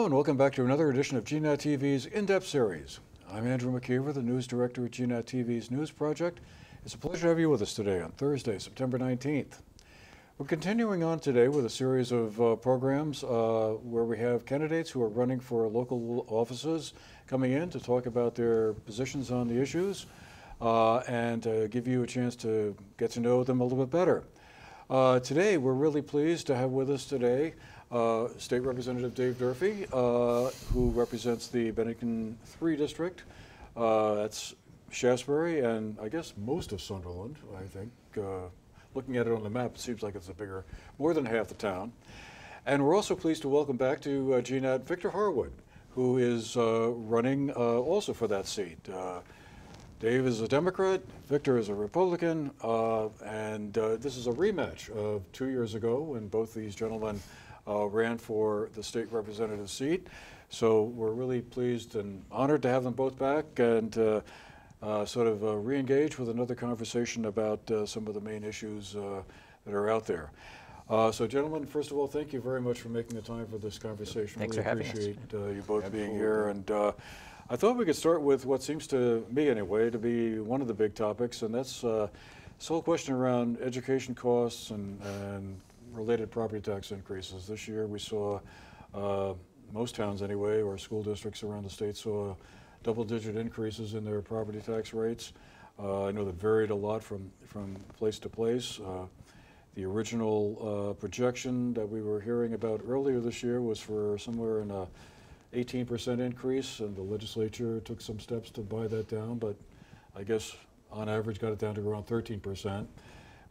Hello and welcome back to another edition of GNAT-TV's In-Depth Series. I'm Andrew McKeever, the news director at GNAT-TV's News Project. It's a pleasure to have you with us today on Thursday, September 19th. We're continuing on today with a series of programs where we have candidates who are running for local offices coming in to talk about their positions on the issues and give you a chance to get to know them a little bit better. Today, we're really pleased to have with us today State Representative Dave Durfee, who represents the Bennington 3 district. That's Shafsbury and I guess most of Sunderland, I think. Looking at it on the map, it seems like it's more than half the town. And we're also pleased to welcome back to GNAT Victor Harwood, who is running also for that seat. Dave is a Democrat, Victor is a Republican, and this is a rematch of 2 years ago when both these gentlemen ran for the state representative seat. So we're really pleased and honored to have them both back and sort of re-engage with another conversation about some of the main issues that are out there. So gentlemen, first of all, thank you very much for making the time for this conversation. Thanks really for having us. Appreciate you both being here. And I thought we could start with what seems to me anyway to be one of the big topics, and that's this whole question around education costs and related property tax increases. This year we saw, most towns anyway, or school districts around the state saw double-digit increases in their property tax rates. I know that varied a lot from place to place. The original projection that we were hearing about earlier this year was for somewhere in a 18% increase, and the legislature took some steps to buy that down, but I guess on average got it down to around 13%,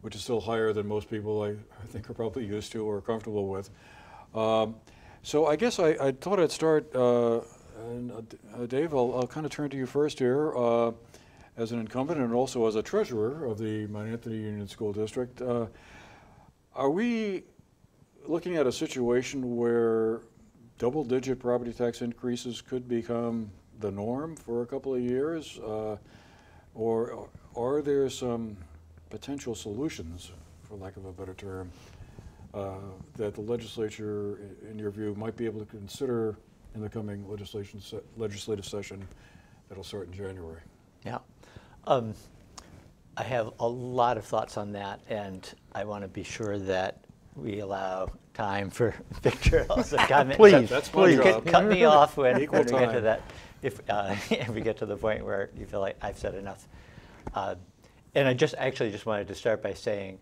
which is still higher than most people I think are probably used to or comfortable with. So I guess I thought I'd start, Dave, I'll kind of turn to you first here as an incumbent and also as a treasurer of the Mount Anthony Union School District. Are we looking at a situation where double-digit property tax increases could become the norm for a couple of years, or are there some potential solutions, for lack of a better term, that the legislature, in your view, might be able to consider in the coming legislative session that'll start in January? Yeah. I have a lot of thoughts on that, and I want to be sure that we allow time for Victor also to comment. Please, that's my you job. can cut me off when we Equal get to time. that, if we get to the point where you feel like I've said enough. And I actually just wanted to start by saying,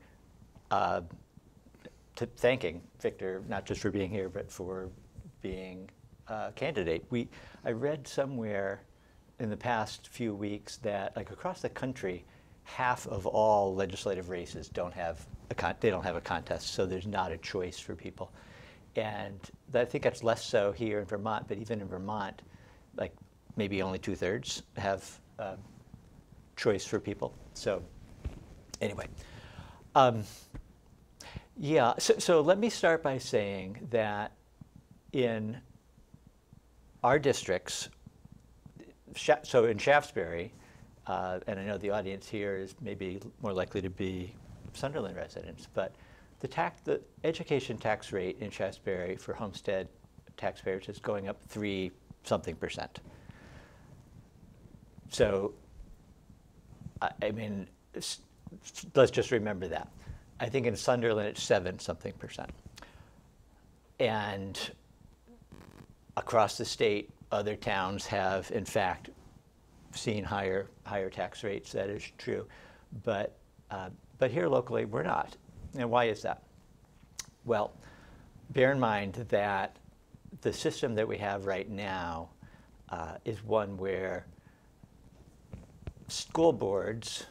thanking Victor, not just for being here, but for being a candidate. I read somewhere in the past few weeks that, like, across the country, half of all legislative races don't have a contest, so there's not a choice for people. And I think that's less so here in Vermont, but even in Vermont, like, maybe only 2/3 have choice for people. So anyway, yeah, so let me start by saying that in our districts, so in Shafsbury, and I know the audience here is maybe more likely to be Sunderland residents, but the education tax rate in Shafsbury for homestead taxpayers is going up 3-something%. So, I mean, let's just remember that. I think in Sunderland it's 7-something%. And across the state, other towns have, in fact, seen higher tax rates. That is true, but here locally we're not. And why is that? Well, bear in mind that the system that we have right now is one where school boards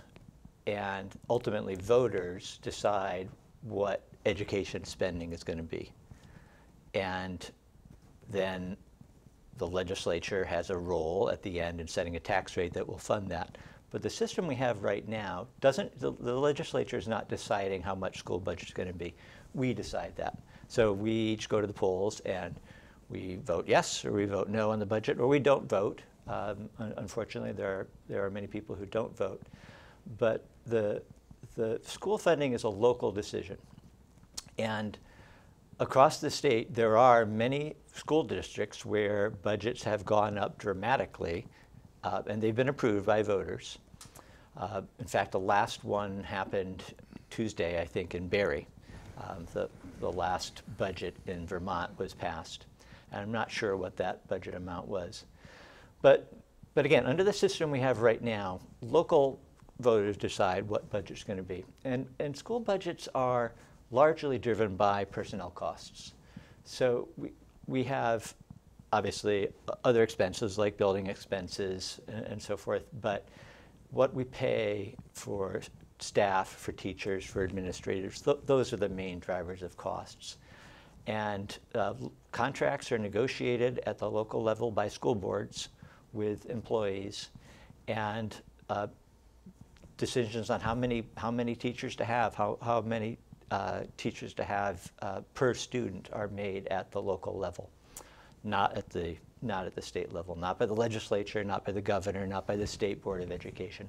and ultimately voters decide what education spending is going to be, and then the legislature has a role at the end in setting a tax rate that will fund that. But the system we have right now the legislature is not deciding how much school budget is going to be. We decide that. So we each go to the polls and we vote yes or we vote no on the budget, or we don't vote. Unfortunately, there are many people who don't vote. But the school funding is a local decision. And across the state, there are many school districts where budgets have gone up dramatically, and they've been approved by voters. In fact, the last one happened Tuesday, I think, in Barrie. The last budget in Vermont was passed. And I'm not sure what that budget amount was. But again, under the system we have right now, local voters decide what budget's going to be. And school budgets are largely driven by personnel costs. So we have, obviously, other expenses like building expenses and so forth, but what we pay for staff, for teachers, for administrators, those are the main drivers of costs. And contracts are negotiated at the local level by school boards with employees, and decisions on how many teachers to have, how many teachers to have per student are made at the local level, not at the state level, not by the legislature, not by the governor, not by the State Board of Education.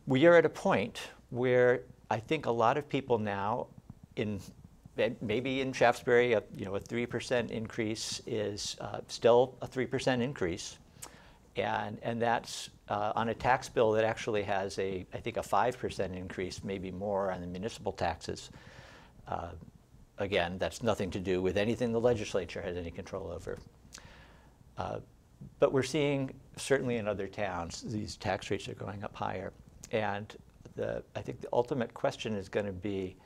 We are at a point where I think a lot of people now, maybe in Shafsbury, a 3% increase is still a 3% increase, and that's on a tax bill that actually has I think a 5% increase, maybe more, on the municipal taxes. Again, that's nothing to do with anything the legislature has any control over. But we're seeing, certainly in other towns, these tax rates are going up higher. And I think the ultimate question is going to be,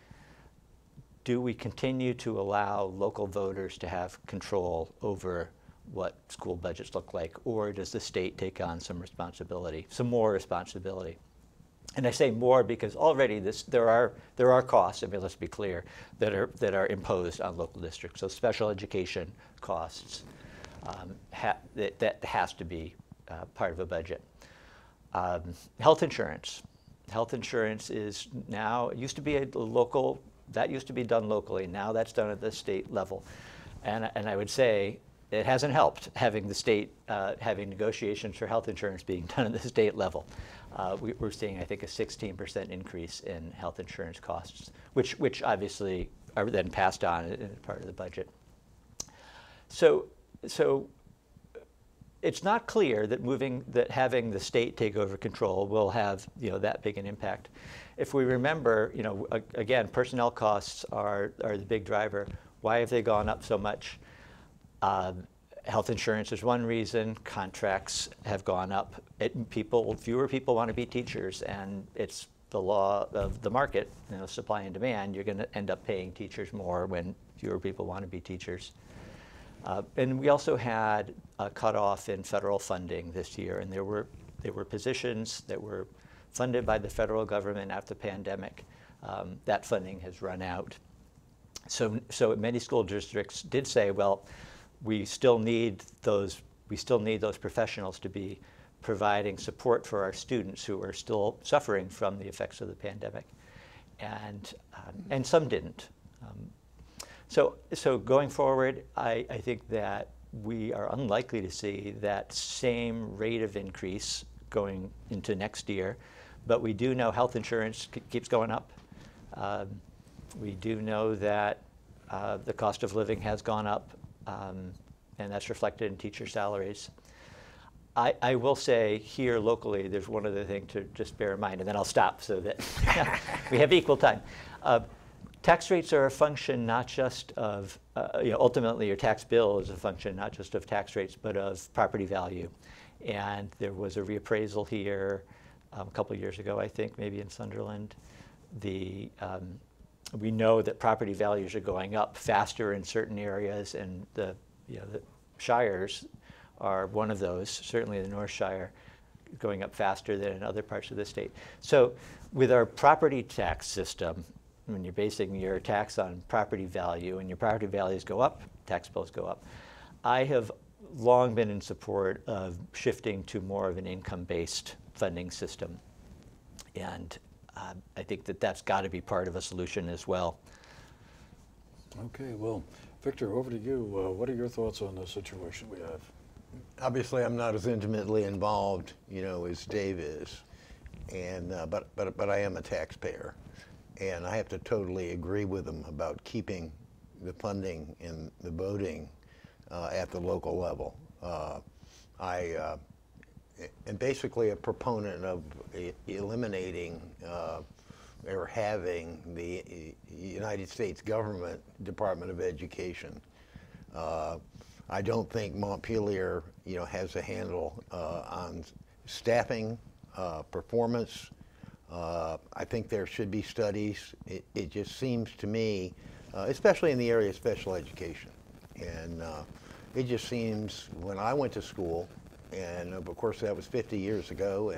do we continue to allow local voters to have control over what school budgets look like, or does the state take on some responsibility, some more responsibility? And I say more because already there are costs, I mean, let's be clear, that are imposed on local districts. So special education costs, that has to be part of a budget. Health insurance. Health insurance is now, it used to be that used to be done locally. Now that's done at the state level. And I would say it hasn't helped having the state, having negotiations for health insurance being done at the state level. We're seeing, I think, a 16% increase in health insurance costs, which obviously are then passed on as part of the budget. So it's not clear that having the state take over control will have that big an impact. If we remember, again, personnel costs are the big driver. Why have they gone up so much? Health insurance is one reason. Contracts have gone up. Fewer people want to be teachers, and it's the law of the market, supply and demand. You're going to end up paying teachers more when fewer people want to be teachers. And we also had a cutoff in federal funding this year, and there were positions that were funded by the federal government after the pandemic. That funding has run out. So many school districts did say, well, we still need those professionals to be providing support for our students who are still suffering from the effects of the pandemic, and some didn't. So going forward, I think that we are unlikely to see that same rate of increase going into next year, but we do know health insurance keeps going up. We do know that the cost of living has gone up, and that's reflected in teacher salaries. I will say here locally, there's one other thing to just bear in mind, and then I'll stop so that we have equal time. Tax rates are a function not just of, ultimately your tax bill is a function not just of tax rates, but of property value. And there was a reappraisal here a couple of years ago, I think, maybe in Sunderland. We know that property values are going up faster in certain areas, and the shires are one of those, certainly the North Shire, going up faster than in other parts of the state. So with our property tax system, when you're basing your tax on property value, and your property values go up, tax bills go up. I have long been in support of shifting to more of an income-based funding system. And I think that's got to be part of a solution as well. Okay, well, Victor, over to you. What are your thoughts on the situation we have? Obviously, I'm not as intimately involved, as Dave is, and but I am a taxpayer, and I have to totally agree with him about keeping the funding and the voting at the local level. I am basically a proponent of eliminating or having the United States government Department of Education. I don't think Montpelier, has a handle on staffing, performance. I think there should be studies. It just seems to me, especially in the area of special education, and it just seems when I went to school, and of course that was 50 years ago,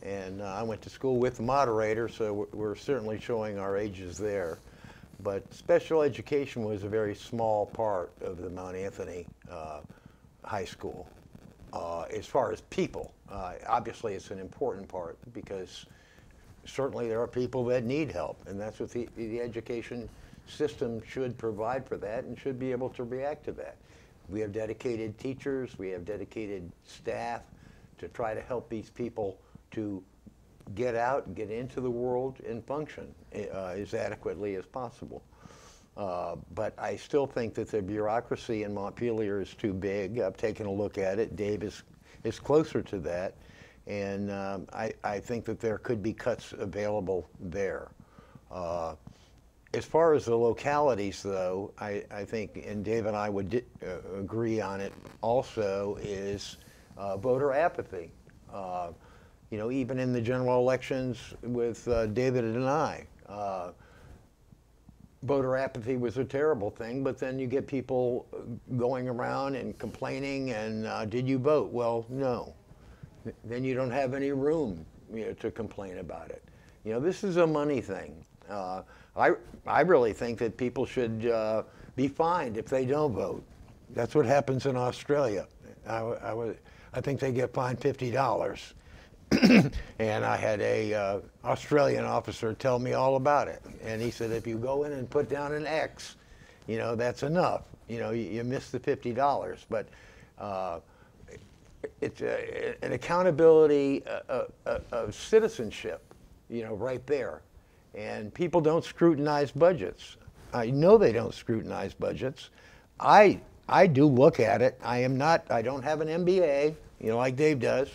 and I went to school with the moderator, so we're certainly showing our ages there. But special education was a very small part of the Mount Anthony High School. As far as people, obviously it's an important part because certainly there are people that need help, and that's what the education system should provide for that and should be able to react to that. We have dedicated teachers, we have dedicated staff to try to help these people to get out and get into the world and function as adequately as possible. But I still think that the bureaucracy in Montpelier is too big. I've taken a look at it. Dave is closer to that. And I think that there could be cuts available there. As far as the localities, though, I think, and Dave and I would agree on it also, is voter apathy. Even in the general elections with David and I, voter apathy was a terrible thing, but then you get people going around and complaining, and did you vote? Well, no. Then you don't have any room to complain about it. This is a money thing. I really think that people should be fined if they don't vote. That's what happens in Australia. I think they get fined $50. And I had a Australian officer tell me all about it. And he said, if you go in and put down an X, that's enough. You miss the $50. But it's an accountability of citizenship, right there. And people don't scrutinize budgets. I know they don't scrutinize budgets. I do look at it. I don't have an MBA, like Dave does.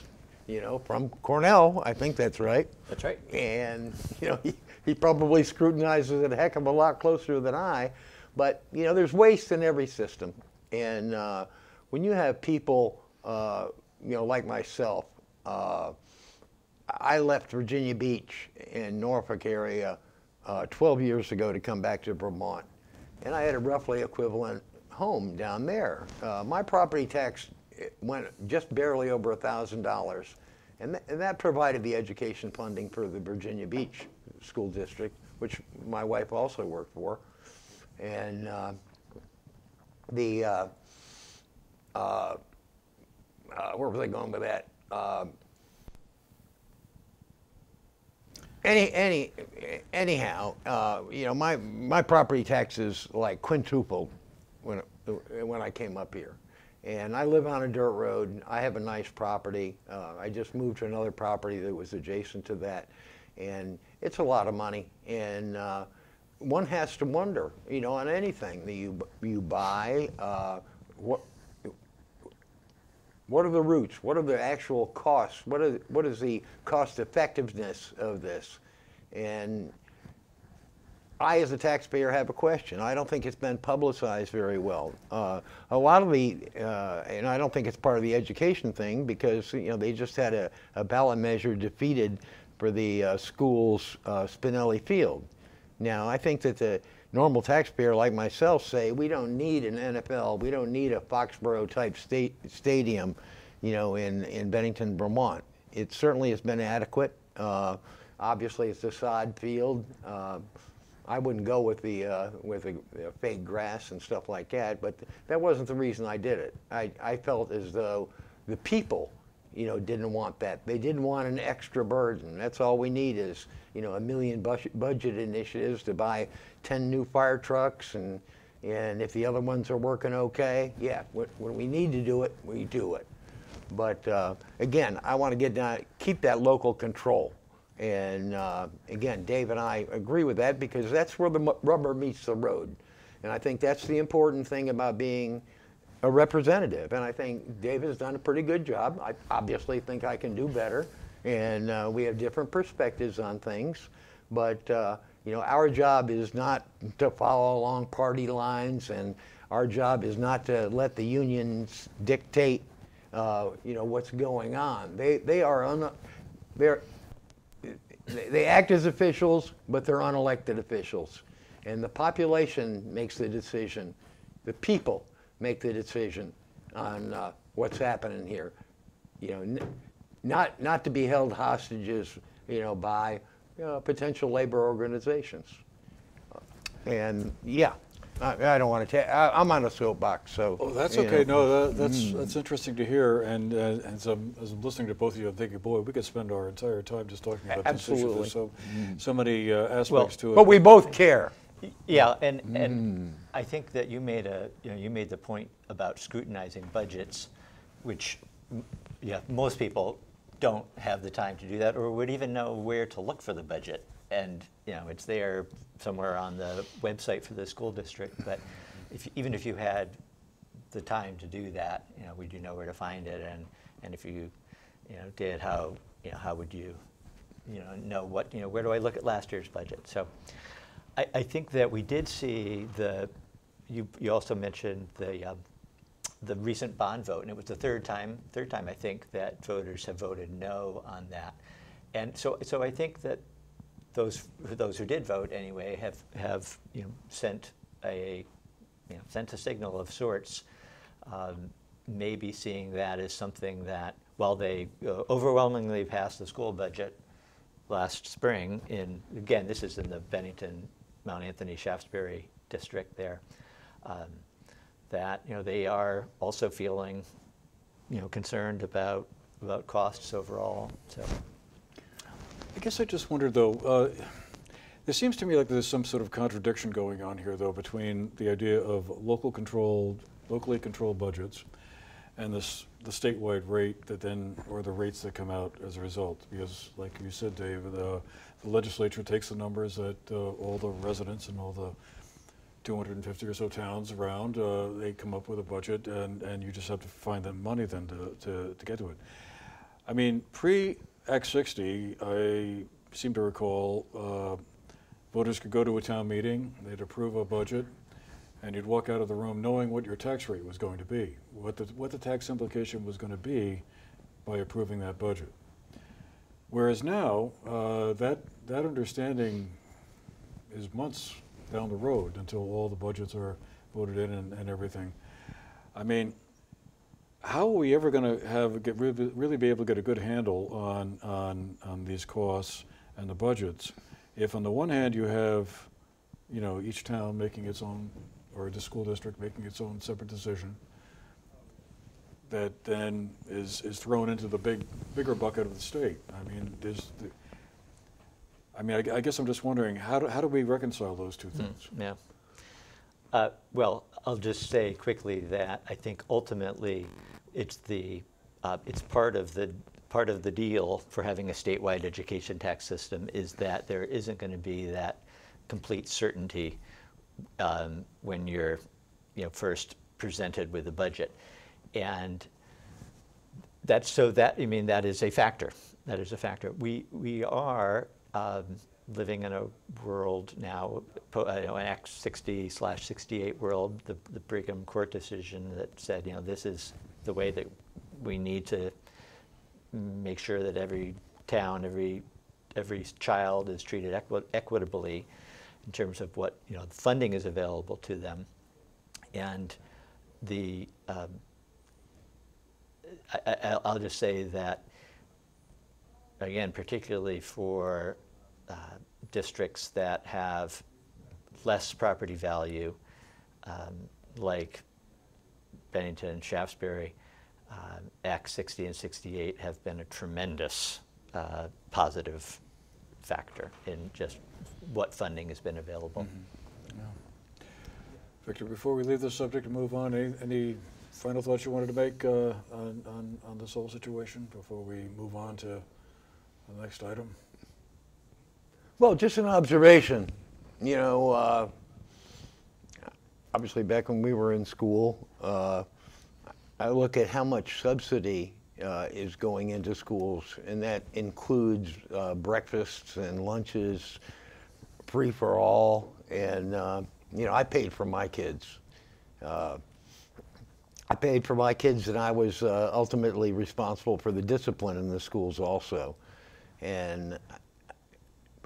From Cornell, I think that's right. That's right. And, he probably scrutinizes it a heck of a lot closer than I. But, there's waste in every system. And when you have people, like myself, I left Virginia Beach in Norfolk area 12 years ago to come back to Vermont. And I had a roughly equivalent home down there. My property tax went just barely over $1,000, and that provided the education funding for the Virginia Beach School District, which my wife also worked for. And where was I going with that? Anyhow, my property taxes like quintupled when I came up here. And I live on a dirt road. I have a nice property. I just moved to another property that was adjacent to that. And it's a lot of money. And one has to wonder, on anything that you buy, what are the roots? What are the actual costs? What is the cost effectiveness of this? And I, as a taxpayer, have a question. I don't think it's been publicized very well. A lot of and I don't think it's part of the education thing because they just had a ballot measure defeated for the school's Spinelli Field. Now, I think that the normal taxpayer like myself say we don't need an NFL, we don't need a Foxborough type stadium, in Bennington, Vermont. It certainly has been adequate. Obviously, it's a sod field. I wouldn't go with the fake grass and stuff like that, but that wasn't the reason I did it. I felt as though the people, didn't want that. They didn't want an extra burden. That's all we need is, $1 million budget initiatives to buy 10 new fire trucks, and if the other ones are working okay, yeah, when we need to do it, we do it. But again, I want to get down, keep that local control. And again, Dave and I agree with that because that's where the rubber meets the road. And I think that's the important thing about being a representative. And I think David has done a pretty good job. I obviously think I can do better. And we have different perspectives on things. But, you know, our job is not to follow along party lines, and our job is not to let the unions dictate, you know, what's going on. They act as officials, but they're unelected officials. And the population makes the decision. The people make the decision on what's happening here. You know, not to be held hostages, you know, by potential labor organizations. And yeah, I don't want to. I'm on a soapbox, so. Oh, that's okay. No, that's interesting to hear. And as I'm listening to both of you, I'm thinking, boy, we could spend our entire time just talking about this issue. There's so many aspects to it. But we both care. Yeah, and I think that you made the point about scrutinizing budgets, which most people don't have the time to do that, or would even know where to look for the budget. And you know, it's there somewhere on the website for the school district. But even if you had the time to do that, you know, would you know where to find it? And if you did, how would you know what where do I look at last year's budget? So I think that we did see you also mentioned the recent bond vote, and it was the third time I think that voters have voted no on that. And so I think that those who did vote anyway have sent a signal of sorts, maybe seeing that as something that, while they overwhelmingly passed the school budget last spring, again, this is in the Bennington, Mount Anthony, Shafsbury district there, that they are also feeling concerned about costs overall. So I guess I just wondered though, it seems to me like there's some sort of contradiction going on here though between the idea of locally controlled budgets and the statewide rate that then, or the rates that come out as a result. Because like you said, Dave, the legislature takes the numbers that all the residents and all the 250 or so towns around, they come up with a budget, and you just have to find the money then to get to it. I mean, pre-Act 60, I seem to recall voters could go to a town meeting, they'd approve a budget, and you'd walk out of the room knowing what your tax rate was going to be, what the tax implication was going to be by approving that budget. Whereas now, that understanding is months down the road until all the budgets are voted in and everything. I mean, how are we ever going to really be able to get a good handle on these costs and the budgets if on the one hand you have each town making its own, or the school district making its own separate decision that then is thrown into the bigger bucket of the state? I mean, I guess I'm just wondering, how do we reconcile those two things? Yeah. Well, I'll just say quickly that I think ultimately it's part of the deal for having a statewide education tax system is that there isn't going to be that complete certainty when you're first presented with a budget, and that is a factor. That is a factor. We are living in a world now, an Act 60/68 world, the Brigham Court decision that said, this is the way that we need to make sure that every town, every child is treated equitably in terms of what funding is available to them, and I'll just say that again, particularly for districts that have less property value, like Bennington and Shafsbury, Act 60 and 68 have been a tremendous positive factor in just what funding has been available. Mm-hmm. Yeah. Victor, before we leave this subject and move on, any final thoughts you wanted to make on this whole situation before we move on to the next item? Well, just an observation. obviously back when we were in school, I look at how much subsidy is going into schools, and that includes breakfasts and lunches, free for all, and you know, I paid for my kids. I paid for my kids, and I was ultimately responsible for the discipline in the schools also. And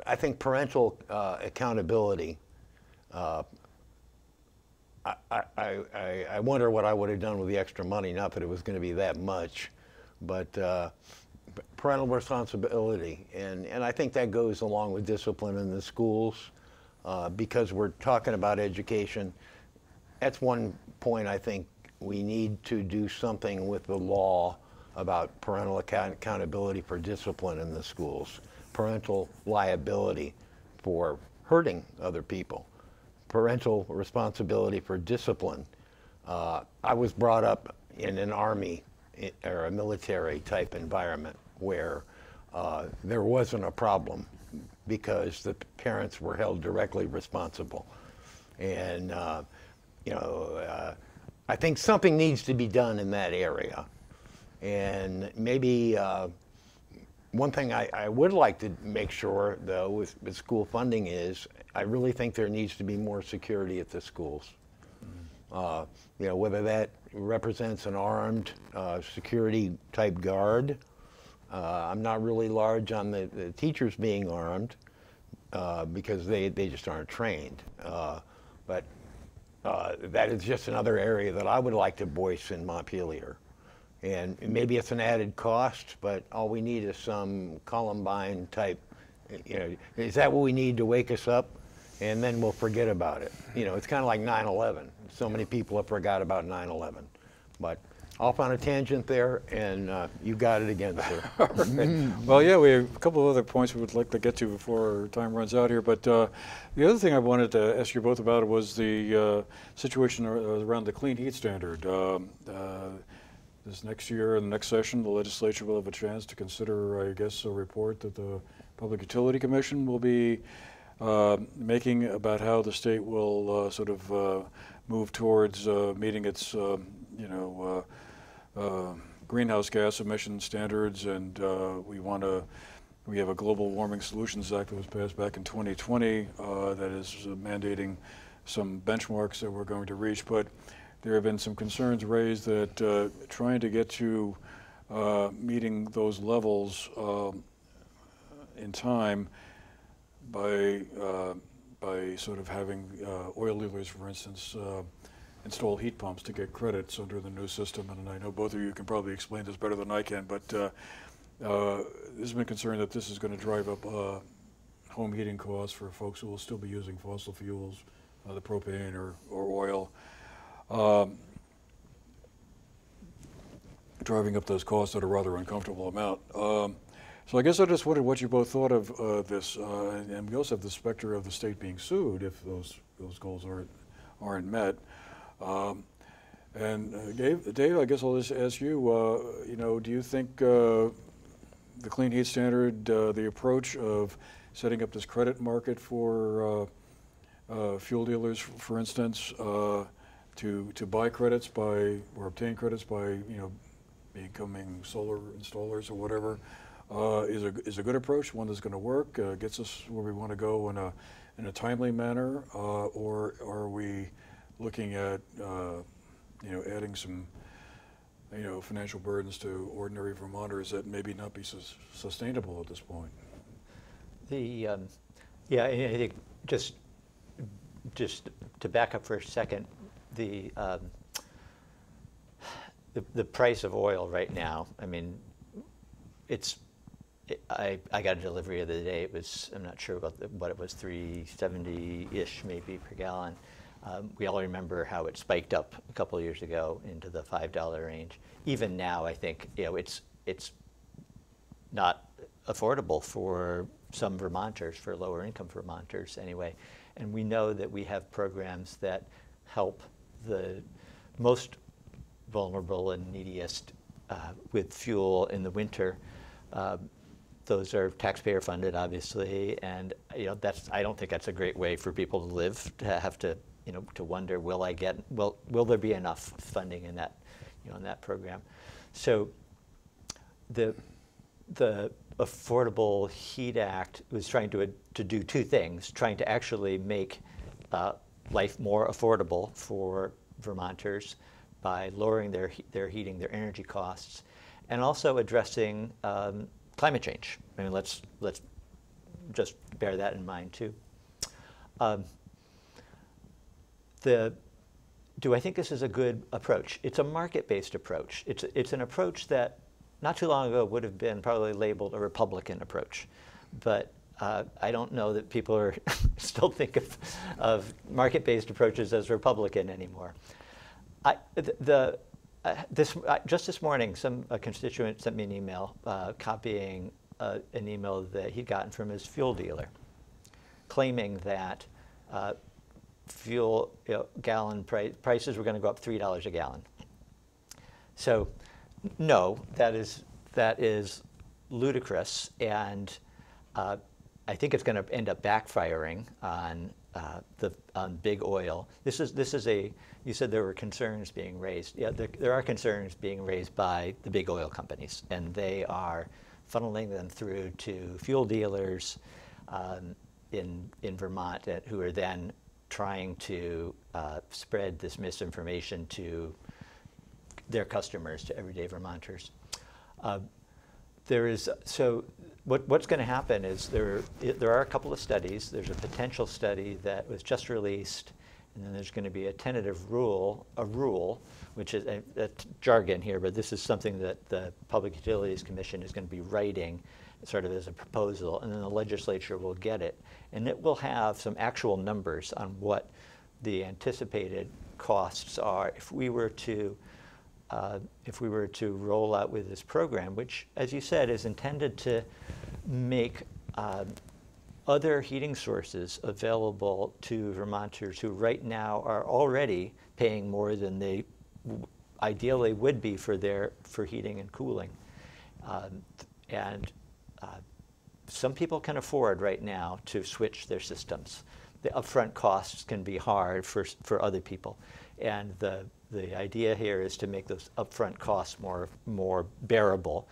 I think parental accountability, I wonder what I would have done with the extra money, not that it was going to be that much, but parental responsibility. And I think that goes along with discipline in the schools, because we're talking about education. That's one point I think we need to do something with the law about parental accountability for discipline in the schools, parental liability for hurting other people, parental responsibility for discipline. I was brought up in an army or a military type environment where there wasn't a problem because the parents were held directly responsible. And you know, I think something needs to be done in that area. And maybe one thing I would like to make sure, though, with school funding is I really think there needs to be more security at the schools. You know, whether that represents an armed security type guard. I'm not really large on the teachers being armed because they just aren't trained. But that is just another area that I would like to voice in Montpelier. And maybe it's an added cost, but all we need is some Columbine type, you know, is that what we need to wake us up? And then we'll forget about it. You know, it's kind of like 9/11. So many people have forgot about 9/11. But off on a tangent there, and you got it again, sir. Right. Well, yeah, we have a couple of other points we would like to get to before our time runs out here. But the other thing I wanted to ask you both about was the situation around the clean heat standard. This next year, in the next session, the legislature will have a chance to consider, I guess, a report that the Public Utility Commission will be making about how the state will sort of move towards meeting its, you know, greenhouse gas emission standards, and we have a Global Warming Solutions Act that was passed back in 2020 that is mandating some benchmarks that we're going to reach. But there have been some concerns raised that trying to get to meeting those levels in time by sort of having oil dealers, for instance, install heat pumps to get credits under the new system. And I know both of you can probably explain this better than I can, but there's been concern that this is going to drive up home heating costs for folks who will still be using fossil fuels, the propane or oil. Driving up those costs at a rather uncomfortable amount. So I guess I just wondered what you both thought of this, and we also have the specter of the state being sued if those goals aren't met. And Dave, I guess I'll just ask you. You know, do you think the clean heat standard, the approach of setting up this credit market for fuel dealers, for instance, to buy credits or obtain credits by becoming solar installers or whatever, is a good approach, one that's going to work, gets us where we want to go in a timely manner, or are we looking at adding some financial burdens to ordinary Vermonters that maybe not be sustainable at this point? Yeah, I think just to back up for a second, the price of oil right now, I mean, I got a delivery the other day. It was, I'm not sure about what it was, $3.70-ish maybe per gallon. We all remember how it spiked up a couple of years ago into the $5 range. Even now, I think it's not affordable for some Vermonters, for lower income Vermonters anyway. And we know that we have programs that help the most vulnerable and neediest with fuel in the winter. Those are taxpayer funded, obviously, and I don't think that's a great way for people to live, to have to to wonder, will there be enough funding in that, in that program? So the Affordable Heat Act was trying to do two things, trying to actually make life more affordable for Vermonters by lowering their heating, their energy costs, and also addressing climate change. I mean, let's just bear that in mind too. Do I think this is a good approach? It's a market-based approach. It's an approach that not too long ago would have been probably labeled a Republican approach, but I don't know that people are still think of market-based approaches as Republican anymore. Just this morning, a constituent sent me an email copying an email that he'd gotten from his fuel dealer, claiming that fuel gallon prices were going to go up $3 a gallon. So, no, that is ludicrous, and I think it's going to end up backfiring on big oil. This is you said there were concerns being raised. Yeah, there are concerns being raised by the big oil companies, and they are funneling them through to fuel dealers in Vermont, who are then trying to spread this misinformation to their customers, to everyday Vermonters. What's going to happen is there are a couple of studies. There's a potential study that was just released, and then there's going to be a tentative rule, which is that's jargon here, but this is something that the Public Utilities Commission is going to be writing sort of as a proposal, and then the legislature will get it. And it will have some actual numbers on what the anticipated costs are if we were to roll out with this program, which, as you said, is intended to make other heating sources available to Vermonters who right now are already paying more than they ideally would be for heating and cooling. Some people can afford right now to switch their systems. The upfront costs can be hard for other people, and the idea here is to make those upfront costs more bearable,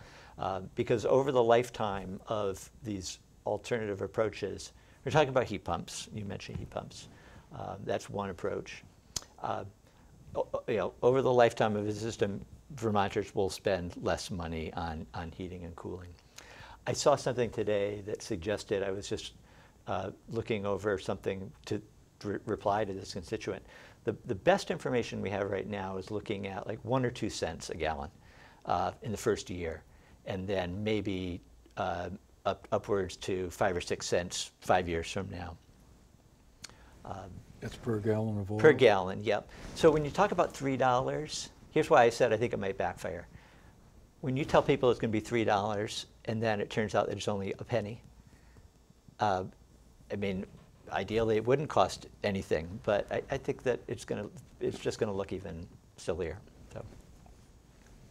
because over the lifetime of these alternative approaches, we're talking about heat pumps. You mentioned heat pumps. That's one approach. Over the lifetime of the system, Vermonters will spend less money on heating and cooling. I saw something today that suggested, I was just looking over something to reply to this constituent. The best information we have right now is looking at like 1 or 2 cents a gallon in the first year, and then maybe upwards to 5 or 6 cents 5 years from now. It's per gallon of oil? Per gallon, yep. So when you talk about $3, here's why I said I think it might backfire. When you tell people it's going to be $3, and then it turns out that it's only a penny, I mean, ideally it wouldn't cost anything, but I think that it's just going to look even sillier. So,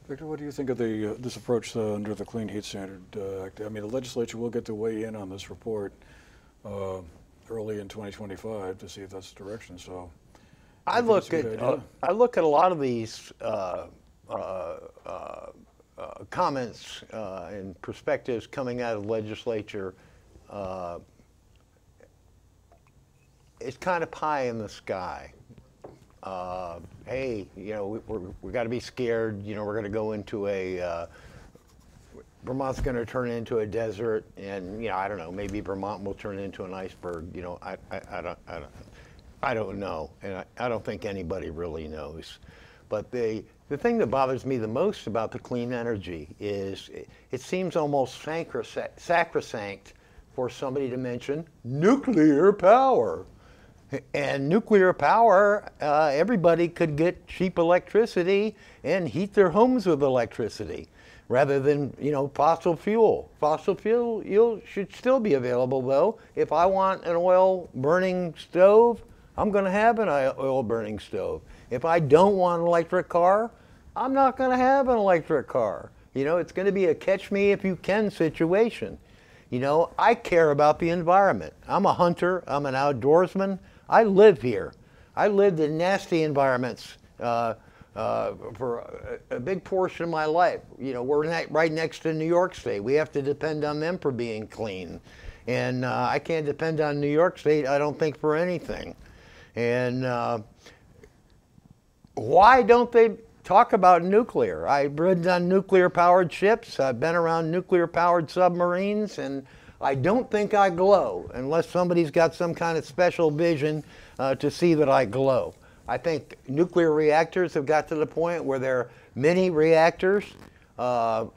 Victor, what do you think of this approach under the Clean Heat Standard Act? I mean, the legislature will get to weigh in on this report early in 2025 to see if that's the direction. So, I look at a lot of these comments and perspectives coming out of the legislature. It's kind of pie in the sky. Hey, we got to be scared. We're going to go into Vermont's going to turn into a desert, and I don't know. Maybe Vermont will turn into an iceberg. I don't know, and I don't think anybody really knows. But the thing that bothers me the most about the clean energy is it seems almost sacrosanct for somebody to mention nuclear power. And nuclear power, everybody could get cheap electricity and heat their homes with electricity rather than, fossil fuel. Fossil fuel should still be available, though. If I want an oil-burning stove, I'm going to have an oil-burning stove. If I don't want an electric car, I'm not going to have an electric car. It's going to be a catch-me-if-you-can situation. I care about the environment. I'm a hunter. I'm an outdoorsman. I live here. I lived in nasty environments for a big portion of my life. You know, we're right next to New York State. We have to depend on them for being clean. And I can't depend on New York State, I don't think, for anything. And why don't they talk about nuclear? I've ridden on nuclear-powered ships. I've been around nuclear-powered submarines, and I don't think I glow unless somebody's got some kind of special vision to see that I glow. I think nuclear reactors have got to the point where they're mini reactors. You know,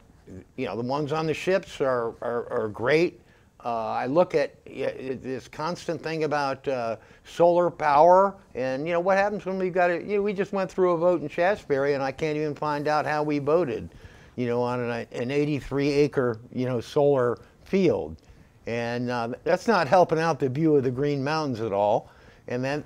the ones on the ships are great. I look at this constant thing about solar power, and you know what happens when we've got it. You know, we just went through a vote in Shafsbury, and I can't even find out how we voted. You know, on an 83-acre solar field, and that's not helping out the view of the Green Mountains at all. And then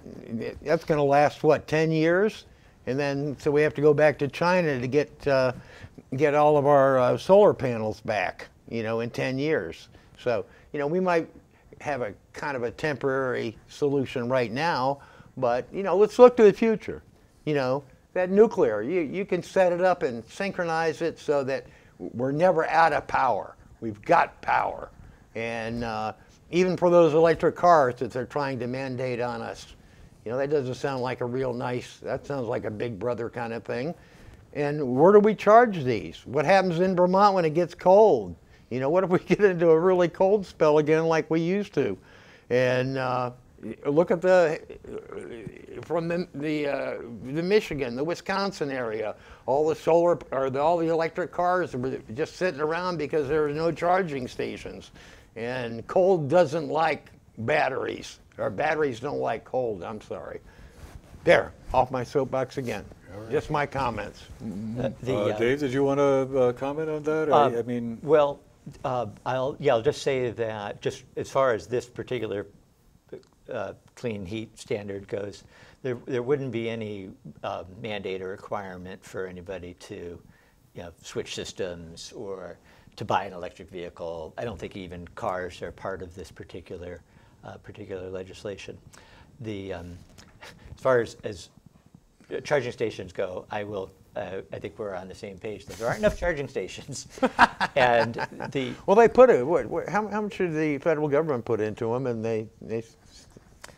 that's going to last what, 10 years, and then so we have to go back to China to get all of our solar panels back. You know, in 10 years. So, you know, we might have a kind of a temporary solution right now, but, you know, let's look to the future. You know, that nuclear, you can set it up and synchronize it so that we're never out of power. We've got power. And even for those electric cars that they're trying to mandate on us, you know, that doesn't sound like a real nice, that sounds like a Big Brother kind of thing. And where do we charge these? What happens in Vermont when it gets cold? You know, what if we get into a really cold spell again like we used to? And look at from the Michigan, the Wisconsin area, all the solar or all the electric cars were just sitting around because there were no charging stations. And cold doesn't like batteries, or batteries don't like cold. I'm sorry. There, off my soapbox again. Right. Just my comments. Dave, did you want to comment on that? I mean, well. I'll just say that just as far as this particular clean heat standard goes, there wouldn't be any mandate or requirement for anybody to, switch systems or to buy an electric vehicle. I don't think even cars are part of this particular legislation. As far as charging stations go, I think we're on the same page. There aren't enough charging stations, and well, they put it. How much did the federal government put into them, and they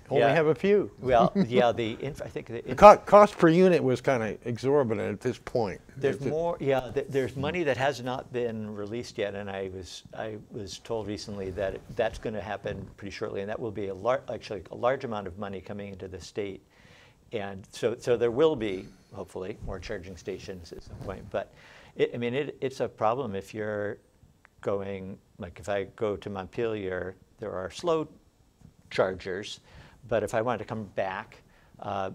only have a few. Well, yeah, I think the cost per unit was kind of exorbitant at this point. There's more. Yeah, there's money that has not been released yet, and I was told recently that that's going to happen pretty shortly, and that will be actually a large amount of money coming into the state. And so there will be, hopefully, more charging stations at some point. But, it's a problem if you're going, like if I go to Montpelier, there are slow chargers. But if I wanted to come back,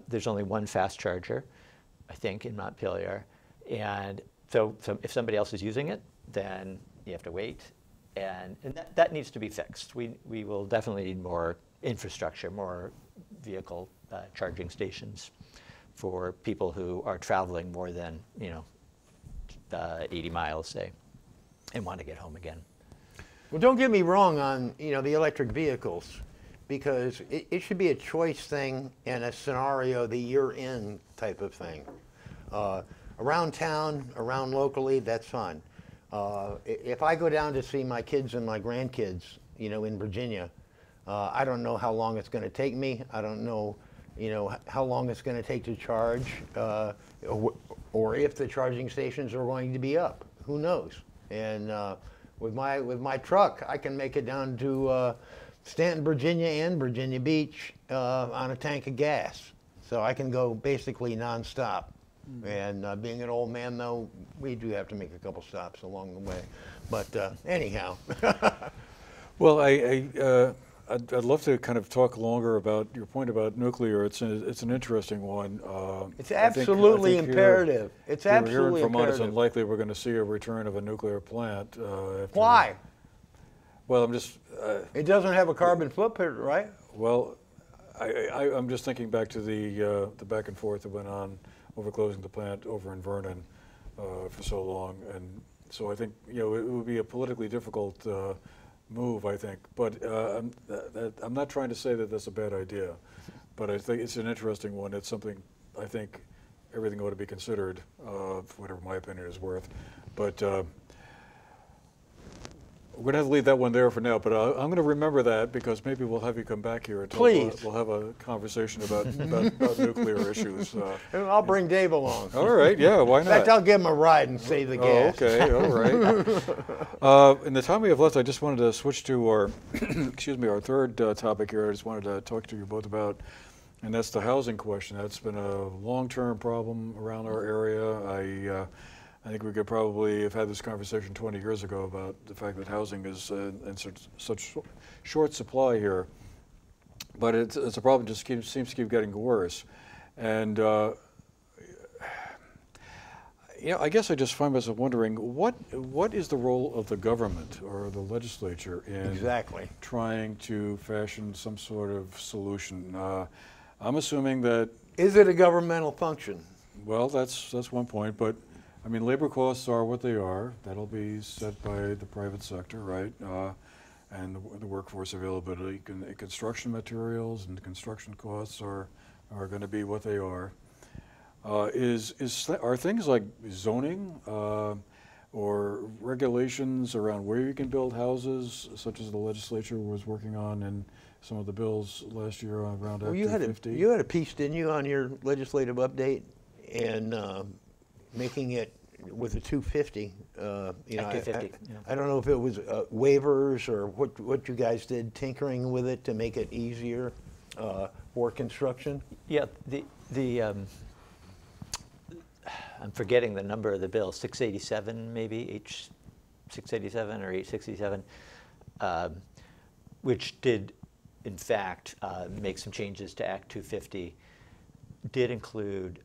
there's only one fast charger, I think, in Montpelier. And so if somebody else is using it, then you have to wait. And that needs to be fixed. We will definitely need more infrastructure, more vehicle charging stations for people who are traveling more than 80 miles, say, and want to get home again. Well, don't get me wrong on the electric vehicles, because it should be a choice thing and a scenario that you're in type of thing. Around town, around locally, that's fine. If I go down to see my kids and my grandkids, in Virginia, I don't know how long it's going to take me. I don't know, how long it's going to take to charge, or if the charging stations are going to be up. Who knows? And with my truck, I can make it down to Stanton, Virginia, and Virginia Beach on a tank of gas. So I can go basically nonstop. And being an old man, though, we do have to make a couple stops along the way. But anyhow. Well, I'd love to kind of talk longer about your point about nuclear. It's an interesting one. It's absolutely imperative. It's absolutely here in Vermont, imperative. it's unlikely we're going to see a return of a nuclear plant. Why? Well, I'm just. It doesn't have a carbon footprint, right? Well, I'm just thinking back to the back and forth that went on over closing the plant over in Vernon for so long, and so I think it would be a politically difficult move, I think. But I'm not trying to say that that's a bad idea. but I think it's an interesting one. It's something I think everything ought to be considered, whatever my opinion is worth. But we're going to have to leave that one there for now, but I'm going to remember that because maybe we'll have you come back here and Please. We'll have a conversation about nuclear issues. And I'll bring Dave along. All right, yeah, why In not? fact, I'll give him a ride and save the gas. Okay, all right. In the time we have left, I just wanted to switch to our, excuse me, our third topic here. I just wanted to talk to you both about, and that's the housing question. That's been a long-term problem around our area. I think we could probably have had this conversation 20 years ago about the fact that housing is in such short supply here. But it's a problem that just seems to keep getting worse. And I guess I just find myself wondering, what is the role of the government or the legislature in trying to fashion some sort of solution? I'm assuming that... Is it a governmental function? Well, that's one point, but I mean, labor costs are what they are. That'll be set by the private sector, right? And the workforce availability. Construction materials and construction costs are going to be what they are. Are things like zoning or regulations around where you can build houses, such as the legislature was working on in some of the bills last year around Act 250? You had a piece, didn't you, on your legislative update, and making it with the 250. Act 250. I don't know if it was waivers or what you guys did, tinkering with it to make it easier for construction. Yeah, I'm forgetting the number of the bill, 687 maybe, H687 or 867, which did, in fact, make some changes to Act 250. Did include,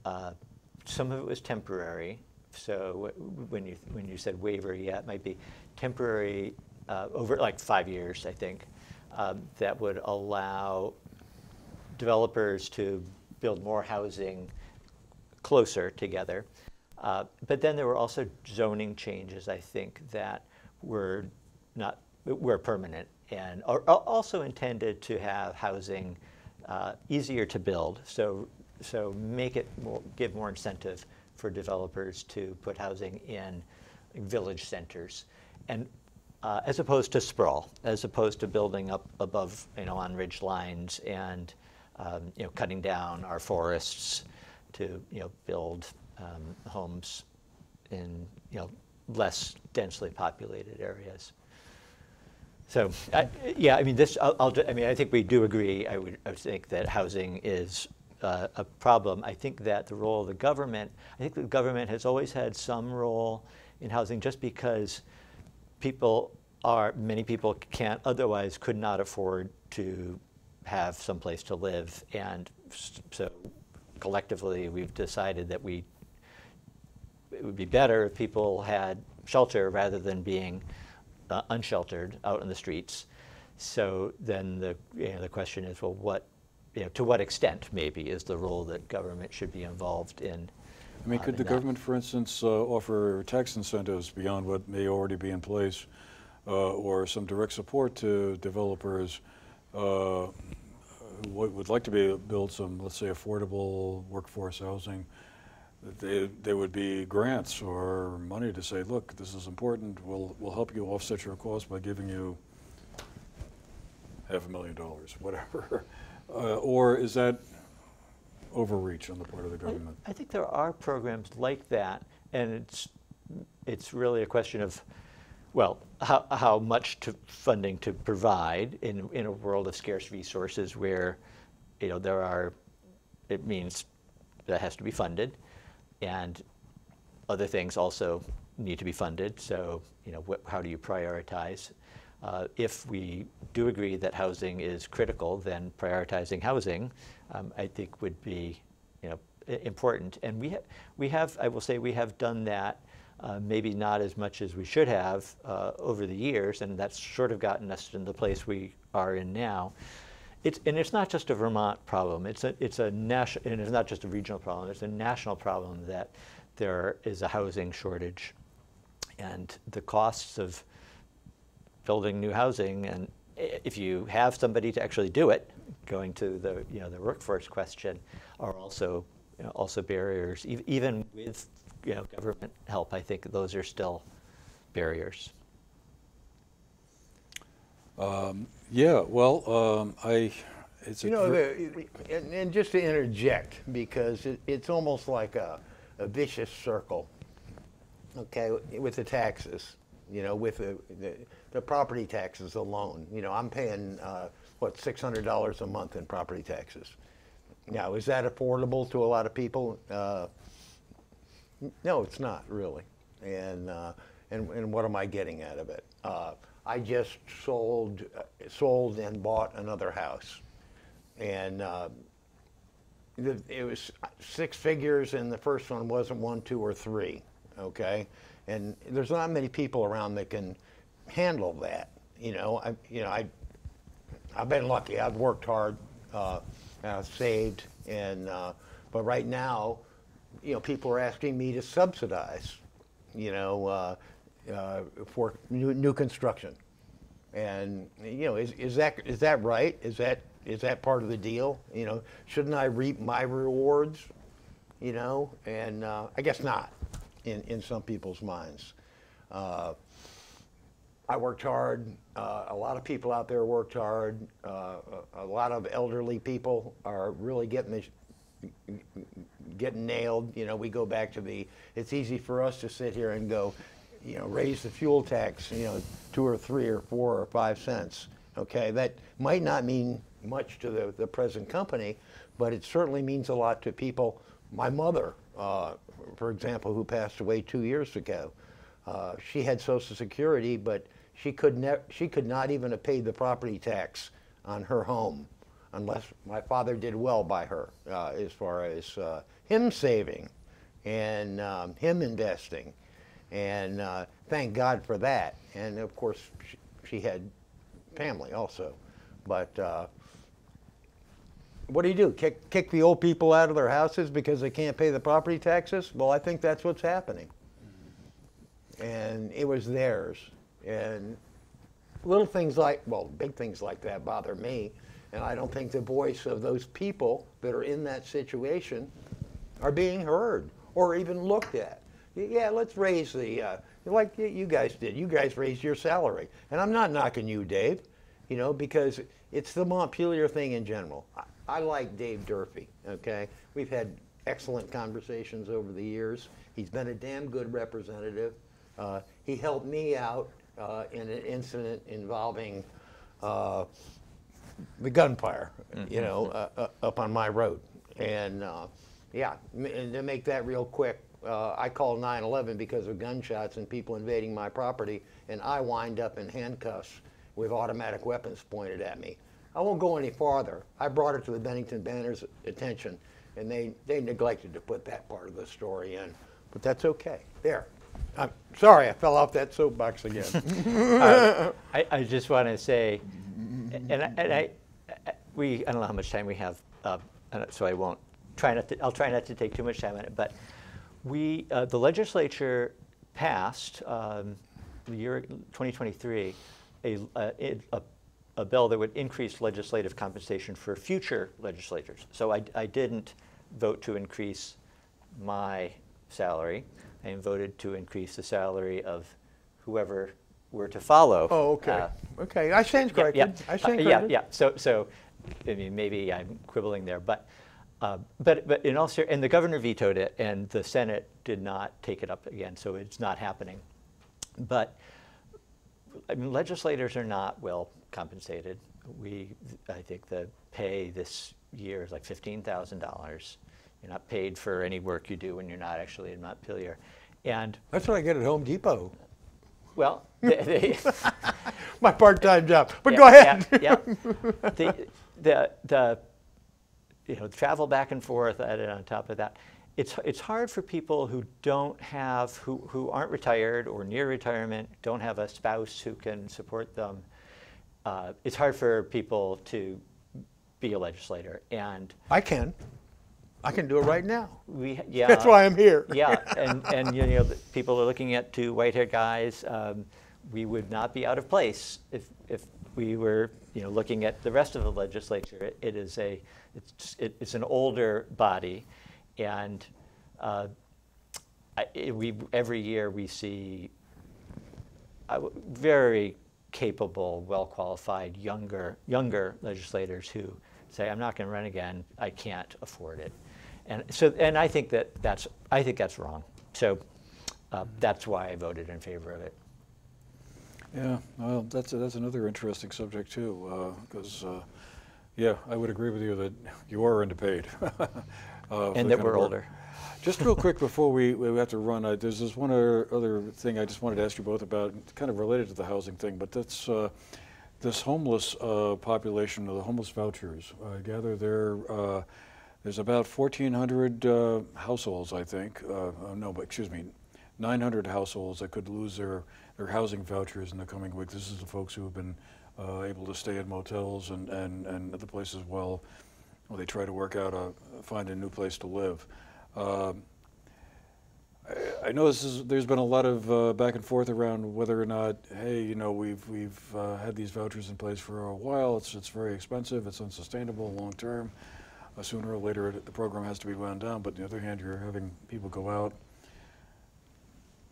some of it was temporary. So when you said waiver, yeah, it might be temporary over like 5 years, I think, that would allow developers to build more housing closer together. But then there were also zoning changes, I think, that were permanent and are also intended to have housing easier to build. So make it give more incentive for developers to put housing in village centers, and as opposed to sprawl, as opposed to building up above, on ridge lines and cutting down our forests to build homes in less densely populated areas. So yeah, I mean I think we do agree. I would think that housing is a problem. I think that the role of the government, I think the government has always had some role in housing just because many people could not afford to have some place to live. And so collectively we've decided that it would be better if people had shelter rather than being unsheltered out in the streets. So then the question is, well, to what extent, maybe, is the role that government should be involved in? I mean, could the government, for instance, offer tax incentives beyond what may already be in place, or some direct support to developers who would like to build some, let's say, affordable workforce housing? There would be grants or money to say, look, this is important. We'll help you offset your costs by giving you $500,000, whatever. Or is that overreach on the part of the government? I think there are programs like that, and it's really a question of, well, how much funding to provide in a world of scarce resources where, it means that has to be funded, and other things also need to be funded. So, how do you prioritize? If we do agree that housing is critical, then prioritizing housing, I think, would be, important. And we have, I will say, we have done that, maybe not as much as we should have over the years, and that's sort of gotten us in the place we are in now. And it's not just a Vermont problem. It's a national, and it's not just a regional problem. It's a national problem that there is a housing shortage, and the costs of building new housing, and if you have somebody to actually do it, going to the the workforce question, are also also barriers. Even with government help, I think those are still barriers. Yeah, well, it's and just to interject, because it's almost like a vicious circle, okay, with the taxes, with the property taxes alone. I'm paying, what, $600 a month in property taxes. Now, is that affordable to a lot of people? No, it's not really. And what am I getting out of it? I just sold and bought another house, and it was 6 figures, and the first one wasn't 1, 2, or 3. Okay, and there's not many people around that can handle that. I've been lucky. I've worked hard, I've saved, and but right now, people are asking me to subsidize, for new construction, and is that right? Is that part of the deal? Shouldn't I reap my rewards? And I guess not, in some people's minds. I worked hard. A lot of people out there worked hard. A lot of elderly people are really getting nailed. We go back to it's easy for us to sit here and go, raise the fuel tax, 2 or 3 or 4 or 5 cents. Okay, that might not mean much to the present company, but it certainly means a lot to people. My mother, for example, who passed away 2 years ago, she had Social Security, but she could not even have paid the property tax on her home unless my father did well by her, as far as him saving and him investing. And thank God for that. And of course, she had family also. But what do? Kick the old people out of their houses because they can't pay the property taxes? Well, I think that's what's happening. And it was theirs. And little things big things like that bother me. And I don't think the voice of those people that are in that situation are being heard or even looked at. Yeah, let's raise like you guys did. You guys raised your salary. And I'm not knocking you, Dave, because it's the Montpelier thing in general. I like Dave Durfee, okay? We've had excellent conversations over the years. He's been a damn good representative. He helped me out in an incident involving the gunfire, up on my road. And and to make that real quick, I called 911 because of gunshots and people invading my property, and I wind up in handcuffs with automatic weapons pointed at me. I won't go any farther. I brought it to the Bennington Banner's attention, and they neglected to put that part of the story in. But that's okay. There. I'm sorry I fell off that soapbox again. I just want to say, I don't know how much time we have, so I won't I'll try not to take too much time on it. But the legislature passed the year 2023 a bill that would increase legislative compensation for future legislators. So I didn't vote to increase my salary. I voted to increase the salary of whoever were to follow. Oh, okay. Okay, I stand corrected. I stand corrected. Yeah. So, I mean, maybe I'm quibbling there, but in all seriousness, and the governor vetoed it, and the Senate did not take it up again, so it's not happening. But I mean, legislators are not well compensated. I think the pay this year is like $15,000. You're not paid for any work you do when you're not actually in Montpelier. And that's what I get at Home Depot. Well, my part-time job. But go ahead. The travel back and forth added on top of that. It's hard for people who don't have who aren't retired or near retirement, don't have a spouse who can support them. It's hard for people to be a legislator, and I can do it right now. Yeah, that's why I'm here. Yeah, and people are looking at 2 white-haired guys. We would not be out of place if we were looking at the rest of the legislature, it's an older body, and every year we see very capable, well-qualified, younger legislators who say, "I'm not going to run again. I can't afford it," and I think that's wrong. So that's why I voted in favor of it. Yeah, well, that's another interesting subject too, because yeah, I would agree with you that you are underpaid, and that we're older. Just real quick before we have to run, there's this one other thing I just wanted to ask you both about, kind of related to the housing thing, but that's this homeless population, the homeless vouchers. I gather there's about 1,400 households, I think. No, but excuse me, 900 households that could lose their housing vouchers in the coming week. This is the folks who have been able to stay at motels and other places while they try to work out find a new place to live. I know there's been a lot of back and forth around whether or not, hey, we've had these vouchers in place for a while. It's very expensive. It's unsustainable long term. Sooner or later, the program has to be wound down. But on the other hand, you're having people go out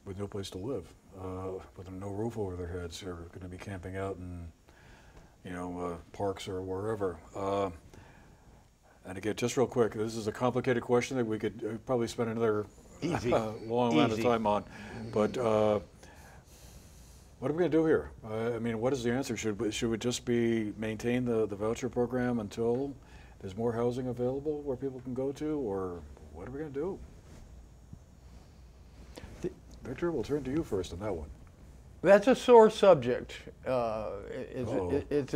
with no place to live, with no roof over their heads. They're going to be camping out in, parks or wherever. And again, just real quick, this is a complicated question that we could probably spend another long amount of time on. But what are we going to do here? I mean, what is the answer? Should we just maintain the voucher program until there's more housing available where people can go to, or what are we going to do? Victor, we'll turn to you first on that one. That's a sore subject. It's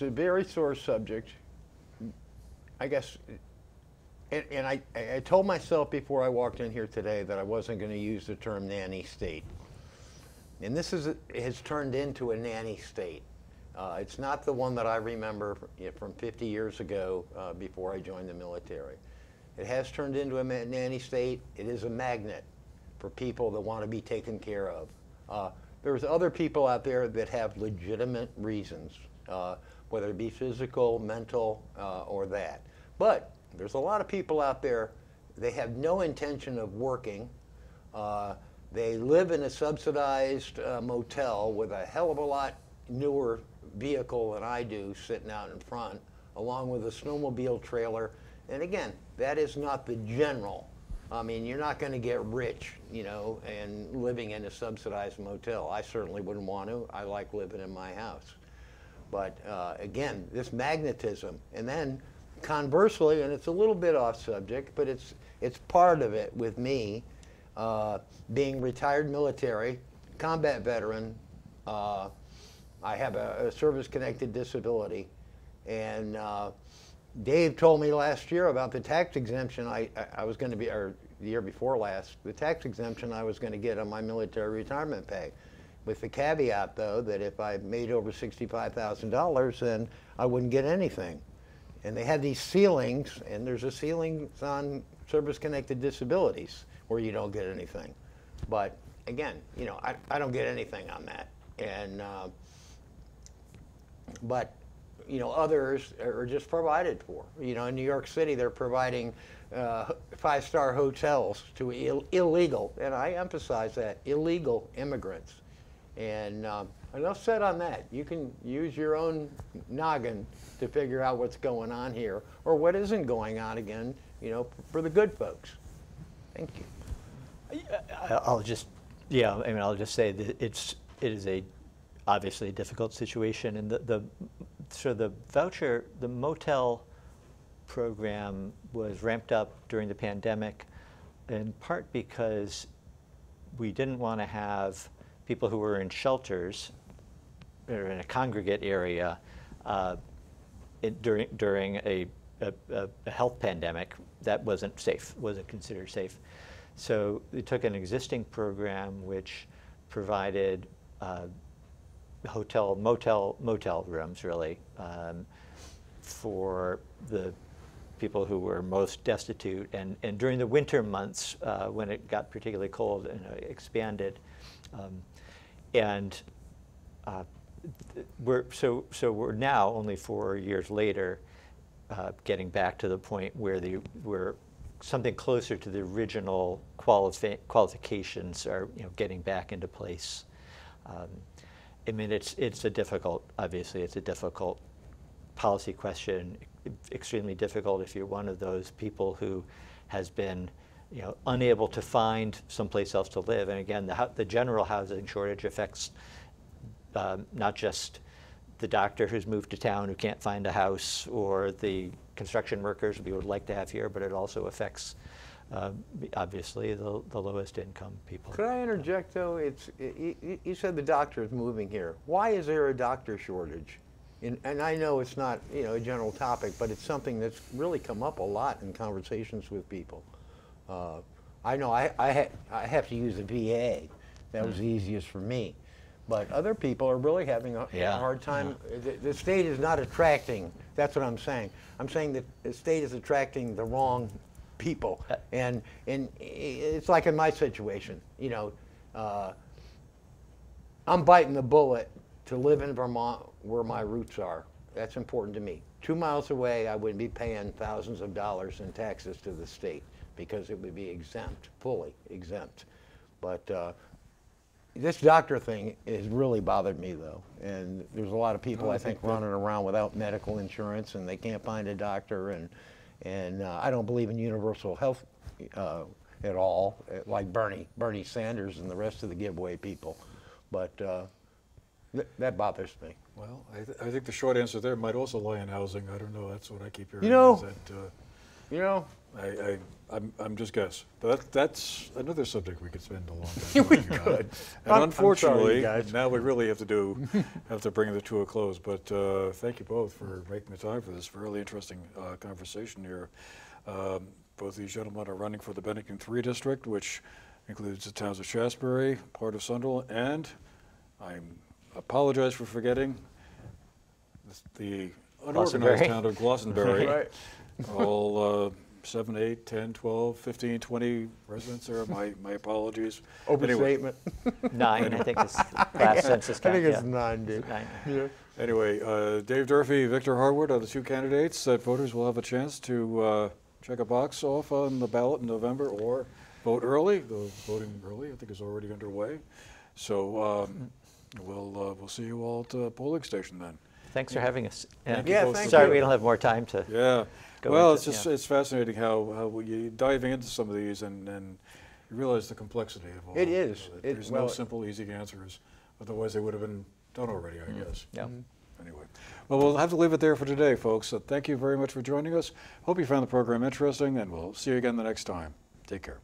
a very sore subject. I guess, and I told myself before I walked in here today that I wasn't going to use the term nanny state. And this has turned into a nanny state. It's not the one that I remember from 50 years ago before I joined the military. It has turned into a nanny state. It is a magnet for people that want to be taken care of. There's other people out there that have legitimate reasons, whether it be physical, mental, or that. But there's a lot of people out there, they have no intention of working. They live in a subsidized motel with a hell of a lot newer vehicle than I do sitting out in front, along with a snowmobile trailer. And again, that is not the general. I mean, you're not going to get rich, and living in a subsidized motel. I certainly wouldn't want to. I like living in my house. But again, this magnetism, and then conversely, and it's a little bit off subject, but it's part of it with me, being retired military, combat veteran. I have a service-connected disability, and Dave told me last year about the tax exemption I was going to be, or the year before last, the tax exemption I was going to get on my military retirement pay, with the caveat, though, that if I made over $65,000, then I wouldn't get anything. And they had these ceilings, and there's a ceiling on service-connected disabilities where you don't get anything. But again, I don't get anything on that. And but others are just provided for. In New York City, they're providing 5-star hotels to illegal, and I emphasize that, illegal immigrants. And enough said on that. You can use your own noggin to figure out what's going on here, or what isn't going on again, for the good folks. Thank you. I'll just say that it is obviously a difficult situation, and the voucher, the motel program was ramped up during the pandemic, in part because we didn't want to have people who were in shelters or in a congregate area during a health pandemic that wasn't considered safe. So we took an existing program which provided motel rooms, really, for the people who were most destitute, and during the winter months when it got particularly cold, and expanded. we're now only 4 years later, getting back to the point where we're something closer to the original qualifications are, getting back into place. I mean, it's a difficult, obviously, it's a difficult policy question, extremely difficult if you're one of those people who has been, unable to find someplace else to live. And again, the general housing shortage affects not just the doctor who's moved to town who can't find a house, or the construction workers we would like to have here, but it also affects, obviously, the lowest income people. Could I interject, though? You said the doctor is moving here. Why is there a doctor shortage? And I know it's not, a general topic, but it's something that's really come up a lot in conversations with people. I know I have to use a VA. That was the easiest for me. But other people are really having a hard time. Yeah. The state is not attracting. That's what I'm saying. I'm saying that the state is attracting the wrong people. And it's like in my situation. I'm biting the bullet to live in Vermont where my roots are. That's important to me. 2 miles away, I wouldn't be paying thousands of dollars in taxes to the state because it would be exempt, fully exempt. But this doctor thing has really bothered me, though. And there's a lot of people, I think, running around without medical insurance, and they can't find a doctor. And I don't believe in universal health at all, like Bernie Sanders and the rest of the giveaway people. But that bothers me. Well, I think the short answer there might also lie in housing. I don't know. That's what I keep hearing. I'm just guessing. But that's another subject we could spend a long time We talking could. about. And unfortunately, sorry, guys. now we really have to bring the two to a close. But thank you both for making the time for this really interesting conversation here. Both these gentlemen are running for the Bennington 3 district, which includes the towns of Shafsbury, part of Sunderland, and I apologize for forgetting the unorganized town of Glastonbury. Right. All 7, 8, 10, 12, 15, 20 residents there. My apologies. Overstatement. 9, I think, is the last census count. I think it's 9, dude. 9. Yeah. Anyway, Dave Durfee, Victor Harwood are the two candidates that voters will have a chance to check a box off on the ballot in November or vote early. The voting early, I think, is already underway. So we'll see you all at the polling station then. Thanks for having us. Thank you. Thank Sorry you. we don't have more time to go Well, into, it's fascinating how you diving into some of these and you realize the complexity of all. It is. There's no simple, easy answers. Otherwise, they would have been done already, I guess. Yeah. Anyway, well, we'll have to leave it there for today, folks. So thank you very much for joining us. Hope you found the program interesting, and we'll see you again the next time. Take care.